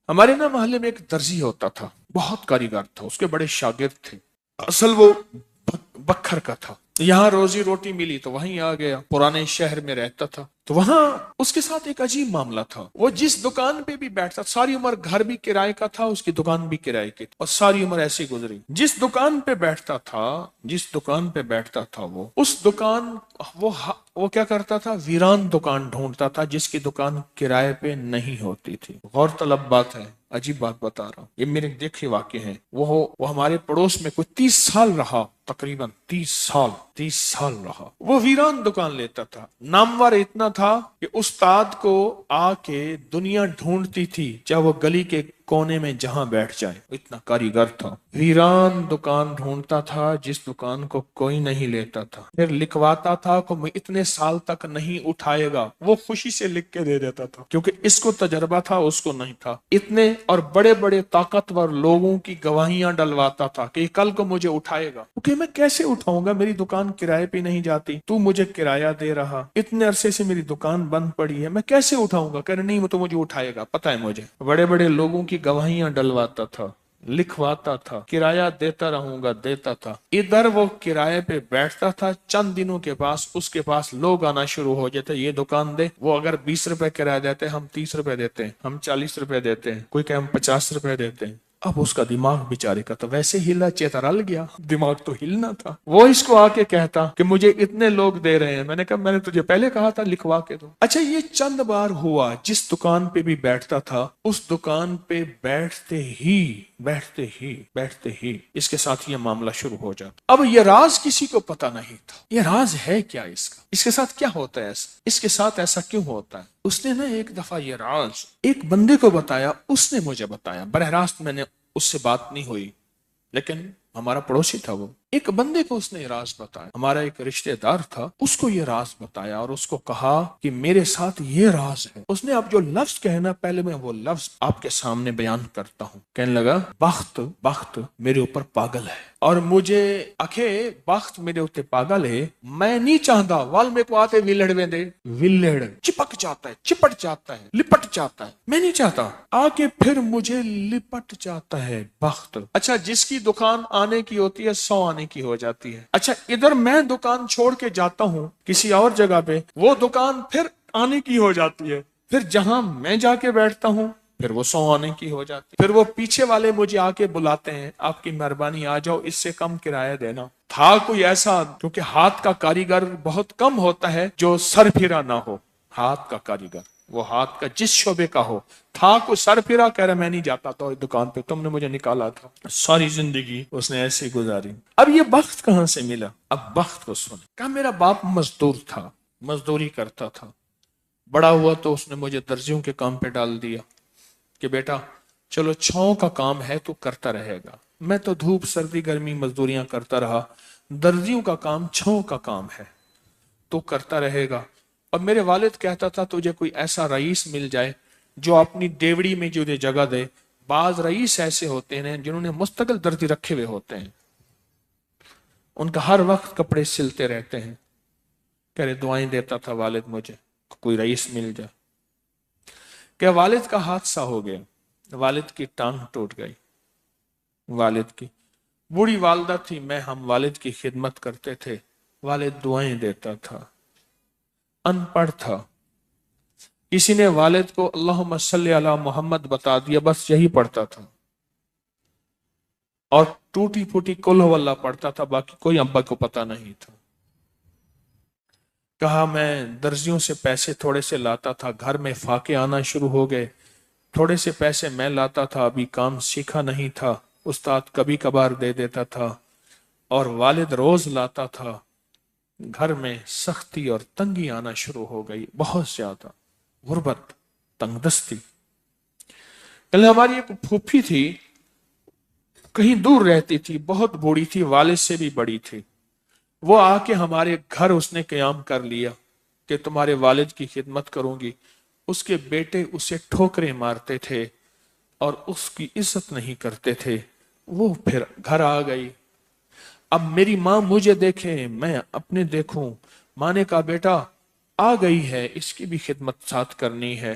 ہمارے نا محلے میں ایک درزی ہوتا تھا، بہت کاریگر تھا، اس کے بڑے شاگرد تھے۔ اصل وہ بکھر کا تھا، یہاں روزی روٹی ملی تو وہیں آ گیا، پرانے شہر میں رہتا تھا۔ تو وہاں اس کے ساتھ ایک عجیب معاملہ تھا، وہ جس دکان پہ بھی بیٹھتا، ساری عمر گھر بھی کرائے کا تھا، اس کی دکان بھی کرائے کی تھی، اور ساری عمر ایسی گزری۔ جس دکان پہ بیٹھتا تھا وہ اس دکان وہ کیا کرتا تھا، ویران دکان ڈھونڈتا تھا جس کی دکان کرائے پہ نہیں ہوتی تھی۔ غور طلب بات ہے، عجیب بات بتا رہا ہوں، یہ میرے دیکھے واقع ہیں۔ وہ ہمارے پڑوس میں کوئی 30 سال رہا، تقریباً 30 سال رہا۔ وہ ویران دکان لیتا تھا، نامور اتنا تھا کہ استاد کو آ کے دنیا ڈھونڈتی تھی، چاہے وہ گلی کے کونے میں جہاں بیٹھ جائے، اتنا کاریگر تھا۔ ویران دکان ڈھونڈتا تھا جس دکان کو کوئی نہیں لیتا تھا، پھر لکھواتا تھا کہ میں اتنے سال تک نہیں اٹھائے گا، وہ خوشی سے لکھ کے دے دیتا تھا، کیونکہ اس کو تجربہ تھا، اس کو نہیں تھا۔ اتنے اور بڑے بڑے طاقتور لوگوں کی گواہیاں ڈلواتا تھا کہ کل کو مجھے اٹھائے گا۔ کہ میں کیسے اٹھاؤں گا، میری دکان کرائے پہ نہیں جاتی، تو مجھے کرایہ دے رہا، اتنے عرصے سے میری دکان بند پڑی ہے، میں کیسے اٹھاؤں گا؟ کہہ رہے نہیں، وہ تو مجھے اٹھائے گا، پتہ ہے مجھے۔ بڑے بڑے لوگوں کی گواہیاں ڈلواتا تھا، لکھواتا تھا، کرایہ دیتا رہوں گا، دیتا تھا۔ ادھر وہ کرائے پہ بیٹھتا تھا، چند دنوں کے پاس اس کے پاس لوگ آنا شروع ہو جاتے، یہ دکان دے، وہ اگر 20 روپے کرایہ دیتے، ہم 30 روپے دیتے ہیں، ہم 40 روپے دیتے ہیں، کوئی کہ ہم 50 روپے دیتے ہیں۔ اب اس کا دماغ بیچارے کا تو ویسے ہلا چیترل گیا، دماغ تو ہلنا تھا۔ وہ اس کو آ کے کہتا کہ مجھے اتنے لوگ دے رہے ہیں، میں نے کہا میں نے تجھے پہلے کہا تھا لکھوا کے دو۔ اچھا، یہ چند بار ہوا، جس دکان پہ بھی بیٹھتا تھا، اس دکان پہ بیٹھتے ہی اس کے ساتھ یہ معاملہ شروع ہو جاتا۔ اب یہ راز کسی کو پتا نہیں تھا، یہ راز ہے کیا اس کا، اس کے ساتھ کیا ہوتا ہے، اس کے ساتھ ایسا کیوں ہوتا ہے۔ اس نے نا ایک دفعہ یہ راز ایک بندے کو بتایا، اس نے مجھے بتایا، براہ راست میں نے اس سے بات نہیں ہوئی، لیکن ہمارا پڑوسی تھا، وہ ایک بندے کو اس نے یہ راز بتایا، ہمارا ایک رشتہ دار تھا، اس کو یہ راز بتایا اور اس کو کہا کہ میرے ساتھ یہ راز ہے۔ اس نے اب جو لفظ کہنا، پہلے میں وہ لفظ آپ کے سامنے بیان کرتا ہوں۔ کہنے لگا، بخت میرے اوپر پاگل ہے، اور مجھے اکھے بخت میرے اوپر پاگل ہے، میں نہیں چاہتا وال میں کو آتے ویلڑ میں دے، ویلڑ چپک جاتا ہے، چپٹ جاتا ہے، لپٹ جاتا ہے، میں نہیں چاہتا، آ کے پھر مجھے لپٹ جاتا ہے بخت۔ اچھا، جس کی دکان آنے کی ہوتی ہے 100 آنے کی ہو جاتی ہے۔ اچھا، ادھر میں دکان چھوڑ کے جاتا ہوں کسی اور جگہ پہ، وہ دکان پھر آنے کی ہو جاتی ہے، پھر جہاں میں جا کے بیٹھتا ہوں پھر وہ 100 آنے کی ہو جاتی ہے، پھر وہ پیچھے والے مجھے آ کے بلاتے ہیں، آپ کی مہربانی آ جاؤ، اس سے کم کرایہ دینا۔ تھا کوئی ایسا، کیونکہ ہاتھ کا کاریگر بہت کم ہوتا ہے جو سر پھرا نہ ہو، ہاتھ کا کاریگر وہ ہاتھ کا جس شعبے کا ہو، تھا کوئی سر پھرا، کہہ رہا میں نہیں جاتا تو دکان پہ، تم نے مجھے نکالا تھا۔ ساری زندگی اس نے ایسے گزاری۔ اب یہ بخت کہاں سے ملا؟ اب بخت کو سن، کہا میرا باپ مزدور تھا، مزدوری کرتا تھا، بڑا ہوا تو اس نے مجھے درزیوں کے کام پہ ڈال دیا کہ بیٹا چلو چھاؤں کا کام ہے تو کرتا رہے گا۔ میں تو دھوپ سردی گرمی مزدوریاں کرتا رہا، درزیوں کا کام چھاؤں کا کام ہے تو کرتا رہے گا۔ اور میرے والد کہتا تھا تجھے کوئی ایسا رئیس مل جائے جو اپنی دیوڑی میں جو جگہ دے۔ بعض رئیس ایسے ہوتے ہیں جنہوں نے مستقل درزی رکھے ہوئے ہوتے ہیں، ان کا ہر وقت کپڑے سلتے رہتے ہیں۔ کہہ رہے دعائیں دیتا تھا والد مجھے کوئی رئیس مل جائے۔ کہ والد کا حادثہ ہو گیا، والد کی ٹانگ ٹوٹ گئی، والد کی بوڑھی والدہ تھی، میں ہم والد کی خدمت کرتے تھے، والد دعائیں دیتا تھا، ان پڑھ تھا، کسی نے والد کو اللہم صلی علی محمد بتا دیا، بس یہی پڑھتا تھا، اور ٹوٹی پھوٹی قل ہو اللہ پڑھتا تھا، باقی کوئی ابا کو پتا نہیں تھا۔ کہا میں درزیوں سے پیسے تھوڑے سے لاتا تھا، گھر میں فاقے آنا شروع ہو گئے، تھوڑے سے پیسے میں لاتا تھا، ابھی کام سیکھا نہیں تھا، استاد کبھی کبھار دے دیتا تھا، اور والد روز لاتا تھا، گھر میں سختی اور تنگی آنا شروع ہو گئی، بہت زیادہ غربت، تنگ دستی۔ ہماری ایک پھوپھی تھی، کہیں دور رہتی تھی، بہت بوڑھی تھی، والد سے بھی بڑی تھی، وہ آ کے ہمارے گھر اس نے قیام کر لیا کہ تمہارے والد کی خدمت کروں گی۔ اس کے بیٹے اسے ٹھوکریں مارتے تھے اور اس کی عزت نہیں کرتے تھے، وہ پھر گھر آ گئی۔ اب میری ماں مجھے دیکھے، میں اپنے دیکھوں، ماں نے کہا بیٹا آ گئی ہے، اس کی بھی خدمت ساتھ کرنی ہے۔